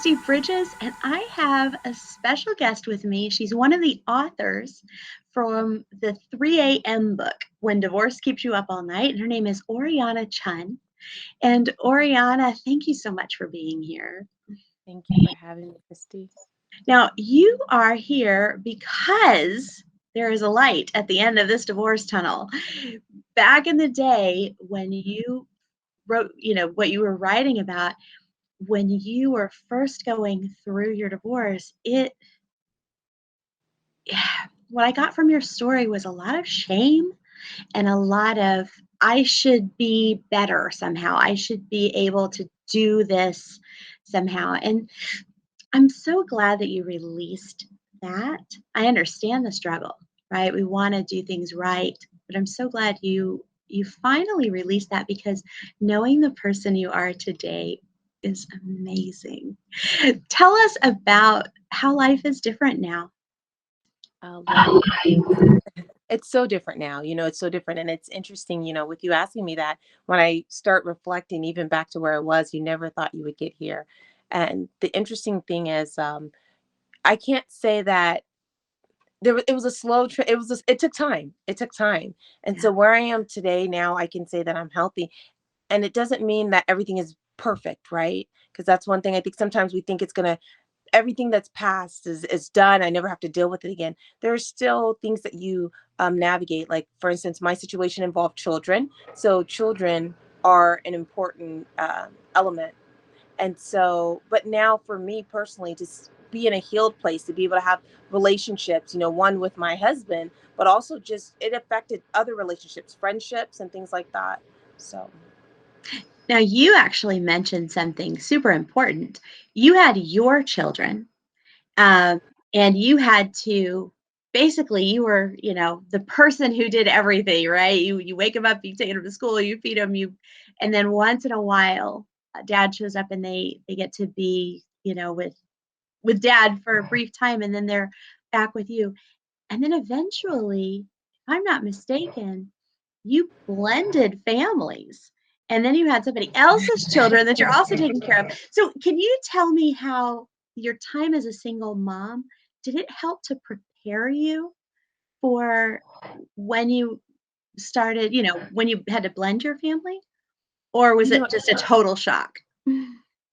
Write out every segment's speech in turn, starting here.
Christy Bridges, and I have a special guest with me. She's one of the authors from the 3 a.m. book, When Divorce Keeps You Up All Night. And her name is Oriana Chun. And Oriana, thank you so much for being here. Thank you for having me, Christy. Now, you are here because there is a light at the end of this divorce tunnel. Back in the day when you wrote, what you were writing about, when you were first going through your divorce, what I got from your story was a lot of shame and a lot of, I should be better somehow. I should be able to do this somehow. And I'm so glad that you released that. I understand the struggle, right? We want to do things right, but I'm so glad you finally released that, because knowing the person you are today is amazing. Tell us about how life is different now. Life, it's so different now. It's so different. And it's interesting, with you asking me that, when I start reflecting, even back to where I was, you never thought you would get here. And the interesting thing is, I can't say that it was a slow it took time. It took time. And Yeah. so where I am today now, I can say that I'm healthy. And it doesn't mean that everything is perfect, right? Because that's one thing I think sometimes we think it's going to, everything that's passed is done. I never have to deal with it again. There are still things that you navigate. Like, for instance, my situation involved children. So children are an important element. And so, but now for me personally, to be in a healed place, to be able to have relationships, one with my husband, but also just it affected other relationships, friendships, and things like that. So. Now, you actually mentioned something super important. You had your children, um, and you had to, basically, you were, the person who did everything, right? You wake them up, you take them to school, you feed them, and then once in a while, dad shows up and they get to be, with dad for a brief time, and then they're back with you. And then eventually, if I'm not mistaken, you blended families. And then you had somebody else's children that you're also taking care of. So can you tell me how your time as a single mom, did it help to prepare you for when you started, when you had to blend your family? Or was You it know, just a total shock?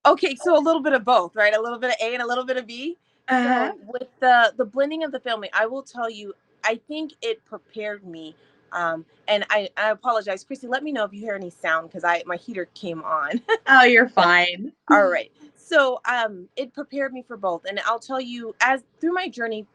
Okay, so a little bit of both, right? A little bit of A and a little bit of B. Uh-huh. So with the blending of the family, I will tell you, I think it prepared me. And I apologize, Christy. Let me know if you hear any sound because my heater came on. Oh, you're fine. All right. So it prepared me for both. And I'll tell you, as through my journey,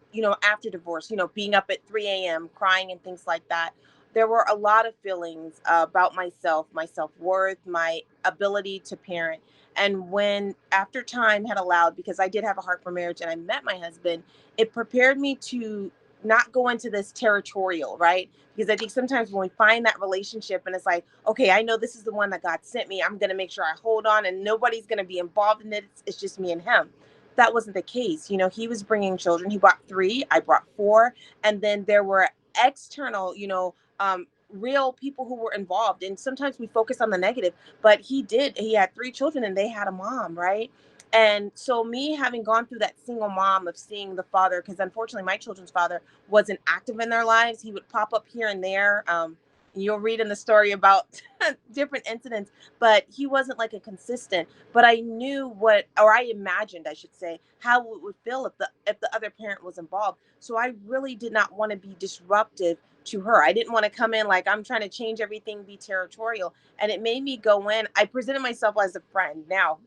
after divorce, being up at 3 a.m., crying and things like that, there were a lot of feelings about myself, my self-worth, my ability to parent. And when after time had allowed, because I did have a heart for marriage and I met my husband, it prepared me to not go into this territorial, right? Because I think sometimes when we find that relationship and it's like, okay, I know this is the one that God sent me, I'm going to make sure I hold on and nobody's going to be involved in it. It's just me and him. That wasn't the case. He was bringing children. He brought 3, I brought 4. And then there were external, real people who were involved. And sometimes we focus on the negative, but he had 3 children and they had a mom, right? And so me having gone through that single mom of seeing the father, because unfortunately my children's father wasn't active in their lives. He would pop up here and there. You'll read in the story about different incidents, but he wasn't like a consistent. But I knew or I imagined, I should say, how it would feel if the other parent was involved. So I really did not want to be disruptive to her. I didn't want to come in like I'm trying to change everything, be territorial. And it made me go in. I presented myself as a friend. Now,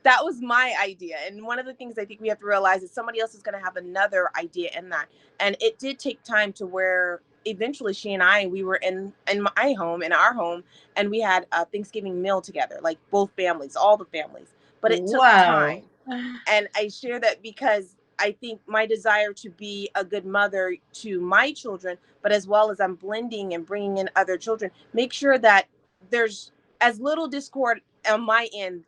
that was my idea. And one of the things I think we have to realize is somebody else is going to have another idea in that. And it did take time to where eventually she and we were in my home, in our home, and we had a Thanksgiving meal together, like both families, all the families. But it took Whoa. time. And I share that because I think my desire to be a good mother to my children, but as well as I'm blending and bringing in other children, make sure that there's as little discord on my end,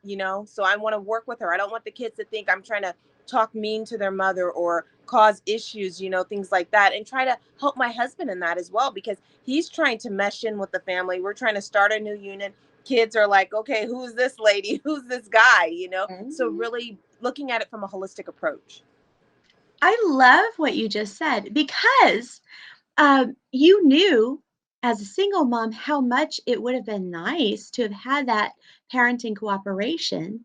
so I want to work with her. I don't want the kids to think I'm trying to talk mean to their mother or cause issues, things like that, and try to help my husband in that as well, because he's trying to mesh in with the family. We're trying to start a new unit. kids are like, okay, who's this lady? Who's this guy? So Mhm. really looking at it from a holistic approach. I love what you just said because you knew as a single mom how much it would have been nice to have had that parenting cooperation.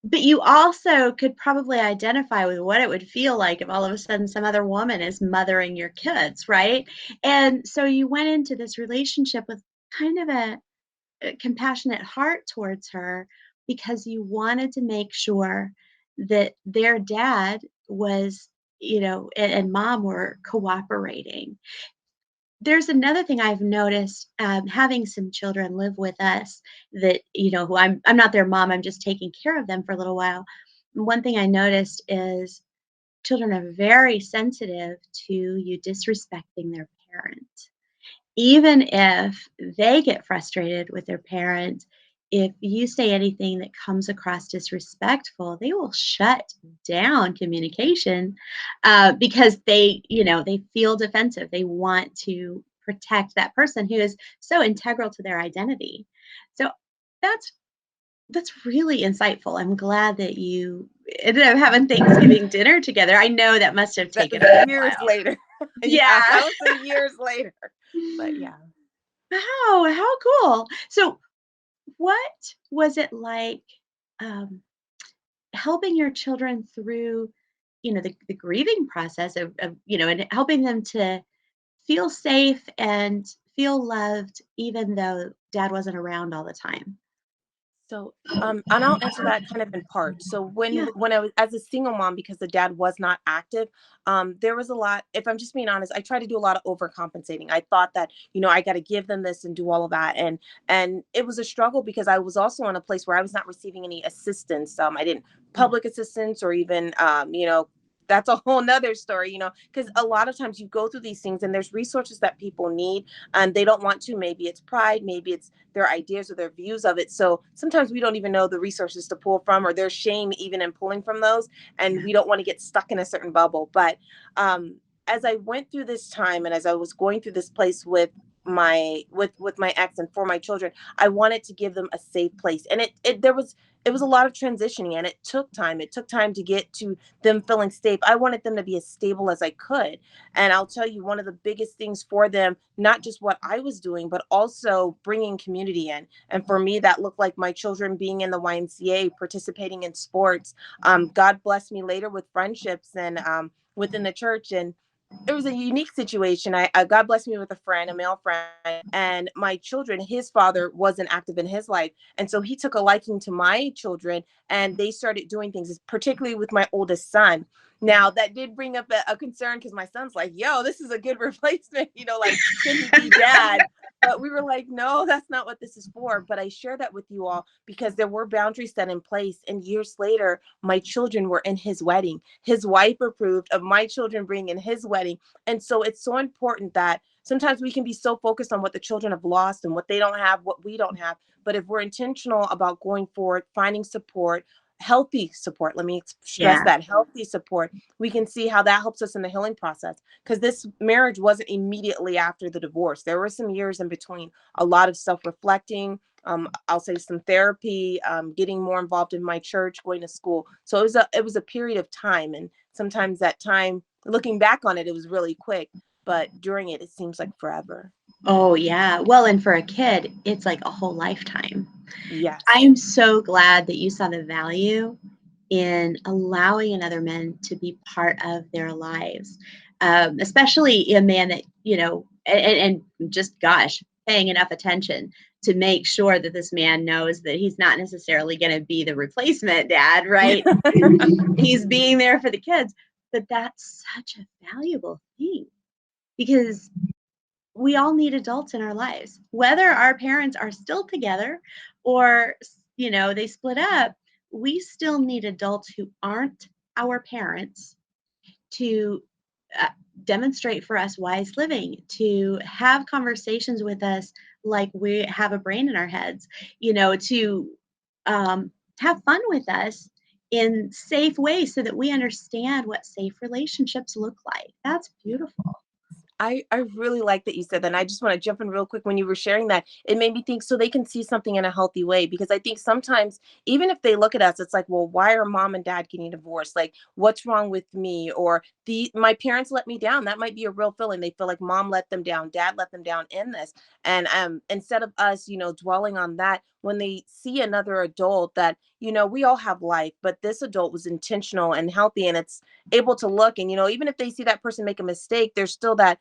But you also could probably identify with what it would feel like if all of a sudden some other woman is mothering your kids, right? And so you went into this relationship with kind of a compassionate heart towards her because you wanted to make sure that their dad was, and mom were cooperating. There's another thing I've noticed, having some children live with us that, who I'm not their mom, I'm just taking care of them for a little while. One thing I noticed is children are very sensitive to you disrespecting their parent. Even if they get frustrated with their parent, if you say anything that comes across disrespectful, they will shut down communication because they feel defensive. They want to protect that person who is so integral to their identity. So that's that's really insightful. I'm glad that you ended up having Thanksgiving dinner together. I know that must have That taken was a years while. later. Yeah, Yeah. that was some years later. But yeah. Wow, how cool. So, what was it like, um, helping your children through, the grieving process and helping them to feel safe and feel loved even though dad wasn't around all the time? So, and I'll answer that kind of in part. So Yeah. when I was as a single mom, because the dad was not active, there was a lot. If I'm just being honest, I tried to do a lot of overcompensating. I thought that I got to give them this and do all of that, and it was a struggle because I was also in a place where I was not receiving any assistance. I didn't Mm, public assistance or even that's a whole nother story, because a lot of times you go through these things and there's resources that people need and they don't want to. Maybe it's pride, maybe it's their ideas or their views of it. So sometimes we don't even know the resources to pull from, or there's shame even in pulling from those. And yeah. we don't want to get stuck in a certain bubble. But as I went through this time and as I was going through this place with my ex and for my children, I wanted to give them a safe place. And it was a lot of transitioning and it took time. It took time to get to them feeling safe. I wanted them to be as stable as I could. And I'll tell you, one of the biggest things for them, not just what I was doing, but also bringing community in. And for me, that looked like my children being in the YMCA, participating in sports. God blessed me later with friendships and within the church. And it was a unique situation. God blessed me with a friend, a male friend, and my children. His father wasn't active in his life, and so he took a liking to my children, and they started doing things, particularly with my oldest son. Now that did bring up a concern because my son's like, "Yo, this is a good replacement," like, can he be dad? But we were like, no, that's not what this is for. But I share that with you all because there were boundaries set in place. And years later, my children were in his wedding. His wife approved of my children being in his wedding. And so it's so important that sometimes we can be so focused on what the children have lost and what they don't have, what we don't have. But if we're intentional about going forward, finding support, healthy support, let me stress Yeah. that healthy support, we can see how that helps us in the healing process. Because this marriage wasn't immediately after the divorce. There were some years in between, a lot of self reflecting. I'll say some therapy, getting more involved in my church, going to school. So it was a period of time, and sometimes that time, looking back on it, it was really quick, but during it, it seems like forever. Oh, yeah. Well, and for a kid, it's like a whole lifetime. Yes. I'm so glad that you saw the value in allowing another man to be part of their lives, especially a man that, and just, gosh, paying enough attention to make sure that this man knows that he's not necessarily going to be the replacement dad, right? He's being there for the kids. But that's such a valuable thing because we all need adults in our lives, whether our parents are still together or, they split up. We still need adults who aren't our parents to uh, demonstrate for us wise living, to have conversations with us like we have a brain in our heads, to have fun with us in safe ways so that we understand what safe relationships look like. That's Yeah. beautiful. I really like that you said that. And I just want to jump in real quick. When you were sharing that, it made me think so they can see something in a healthy way. Because I think sometimes, even if they look at us, it's like, well, why are mom and dad getting divorced? Like, what's wrong with me? Or the my parents let me down. That might be a real feeling. They feel like mom let them down, dad let them down in this. And instead of us, dwelling on that, when they see another adult that, we all have life, but this adult was intentional and healthy, and it's able to look, and even if they see that person make a mistake, there's still that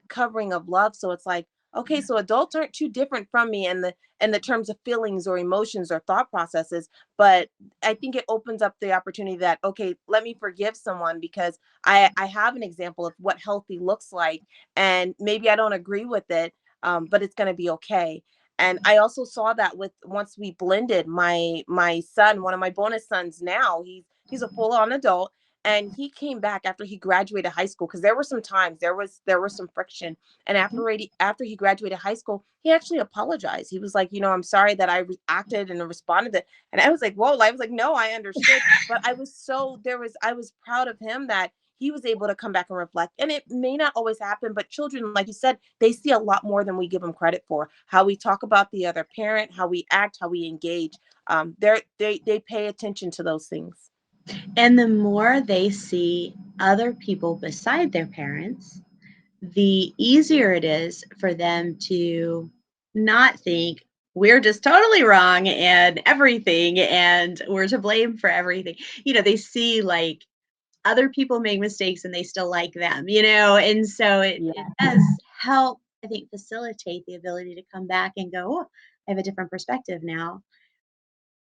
covering of love. So it's like, okay, so adults aren't too different from me in the terms of feelings or emotions or thought processes. But I think it opens up the opportunity that, okay, let me forgive someone because I have an example of what healthy looks like, and maybe I don't agree with it, but it's going to be okay. And I also saw that with once we blended my son, one of my bonus sons now, he's a full on adult, and he came back after he graduated high school, because there were some times there was some friction. And after he graduated high school, he actually apologized. He was like, I'm sorry that I acted and responded to. And I was like, whoa. I was like, no, I understood. But I was proud of him that he was able to come back and reflect. And it may not always happen, but children, like you said, they see a lot more than we give them credit for. How we talk about the other parent, how we act, how we engage. They pay attention to those things. And the more they see other people beside their parents, the easier it is for them to not think we're just totally wrong and everything and we're to blame for everything. They see like other people make mistakes and they still like them, and so it Yeah. does help, I think, facilitate the ability to come back and go, oh, I have a different perspective now.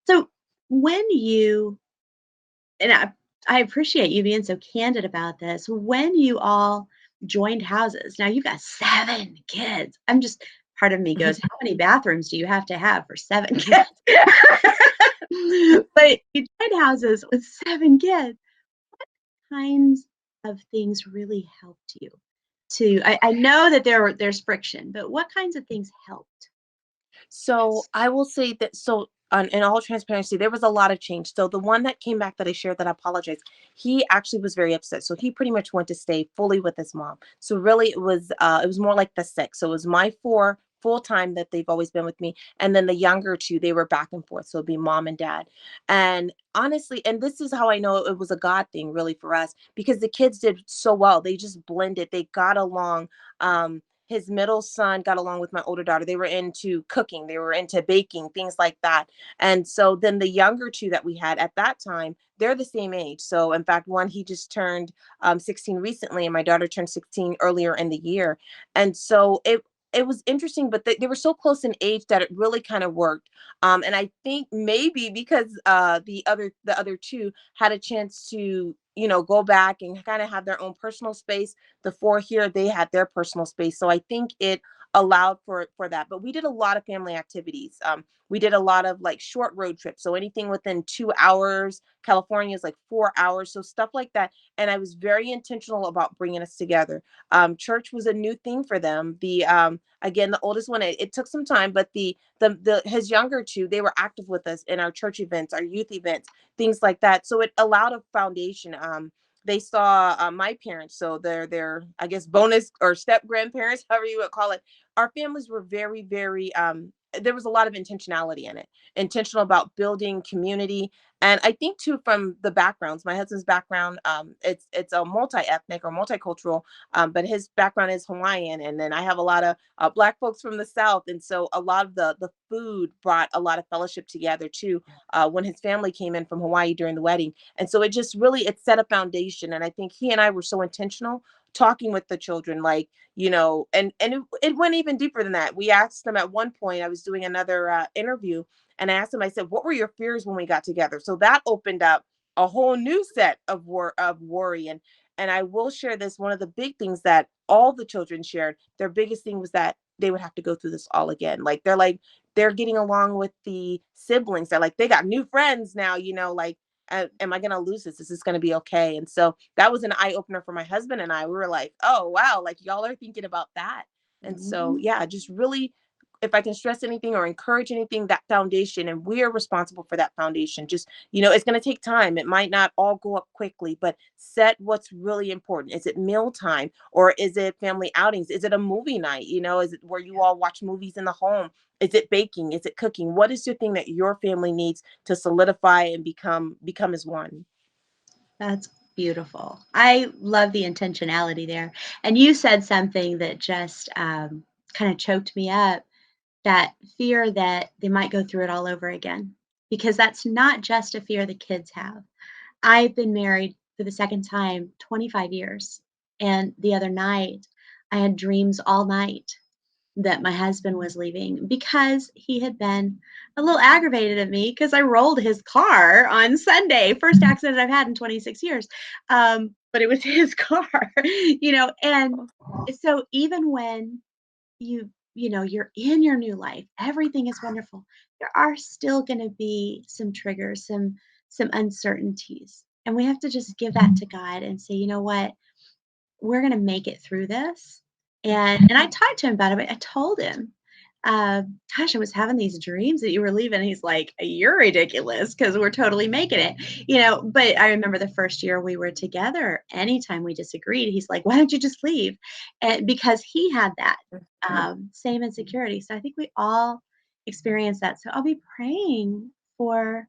So when you and I appreciate you being so candid about this. When you all joined houses, now you've got 7 kids. I'm just part of me goes, how many bathrooms do you have to have for 7 kids? But you joined houses with 7 kids. Kinds of things really helped you to I know that there's friction, but what kinds of things helped? So I will say that, so in all transparency, there was a lot of change. So the one that came back that I shared that I apologize, he actually was very upset. So he pretty much went to stay fully with his mom. So really it was more like the six. So it was my four full time that they've always been with me. And then the younger two, they were back and forth. So it'd be mom and dad. And honestly, and this is how I know it was a God thing really for us, because the kids did so well. They just blended, they got along. His middle son got along with my older daughter. They were into cooking, they were into baking, things like that. And so then the younger two that we had at that time, they're the same age. So in fact, one, he just turned 16 recently, and my daughter turned 16 earlier in the year. And so it was interesting, but they were so close in age that it really kind of worked. And I think maybe because the other two had a chance to go back and kind of have their own personal space. The four here, they had their personal space, so I think it allowed for that. But we did a lot of family activities. We did a lot of like short road trips, so anything within 2 hours. California is like 4 hours, so stuff like that. And I was very intentional about bringing us together. Church was a new thing for them. The again, the oldest one, it took some time, but the his younger two, they were active with us in our church events, our youth events, things like that. So it allowed a foundation. They saw my parents, so they're I guess bonus or step grandparents, however you would call it. Our families were very, very there was a lot of intentionality in it, intentional about building community. And I think too, from the backgrounds, my husband's background, it's a multi-ethnic or multicultural, but his background is Hawaiian, and then I have a lot of black folks from the South, and so a lot of the food brought a lot of fellowship together too. When his family came in from Hawaii during the wedding, and so it just really it set a foundation. And I think he and I were so intentional talking with the children, like, and it went even deeper than that. We asked them at one point, I was doing another interview, and I asked them, I said, what were your fears when we got together? So that opened up a whole new set of worry. And I will share this, one of the big things that all the children shared, their biggest thing was that they would have to go through this all again. Like they're getting along with the siblings. They're like, they got new friends now, like, am I going to lose this? Is this going to be okay? And so that was an eye opener for my husband and I. We were like, oh, wow, like y'all are thinking about that. And so, Mhm. yeah, just really if I can stress anything or encourage anything, that foundation, and we are responsible for that foundation. Just, it's going to take time. It might not all go up quickly, but set what's really important. Is it meal time, or is it family outings? Is it a movie night? Is it where you all watch movies in the home? Is it baking? Is it cooking? What is your thing that your family needs to solidify and become as one? That's beautiful. I love the intentionality there. And you said something that just kind of choked me up, that fear that they might go through it all over again. Because that's not just a fear the kids have. I've been married for the second time 25 years. And the other night, I had dreams all night that my husband was leaving because he had been a little aggravated at me because I rolled his car on Sunday. First accident I've had in 26 years. But it was his car, and so even when you're in your new life, everything is wonderful. There are still going to be some triggers, some uncertainties. And we have to just give that to God and say, you know what? We're gonna make it through this. And I talked to him about it, but I told him, "Gosh, I was having these dreams that you were leaving." He's like, "You're ridiculous, because 'cause we're totally making it." But I remember the first year we were together, anytime we disagreed, he's like, "Why don't you just leave?" And because he had that, same insecurity. So I think we all experience that. So I'll be praying for,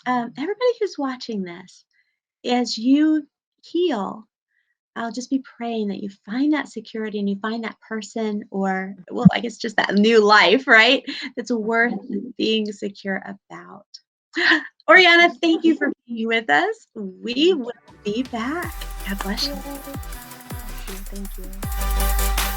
everybody who's watching this as you heal. I'll just be praying that you find that security and you find that person, or, well, I guess just that new life, right? That's worth being secure about. Oriana, thank you for being with us. We will be back. God bless you. Thank you.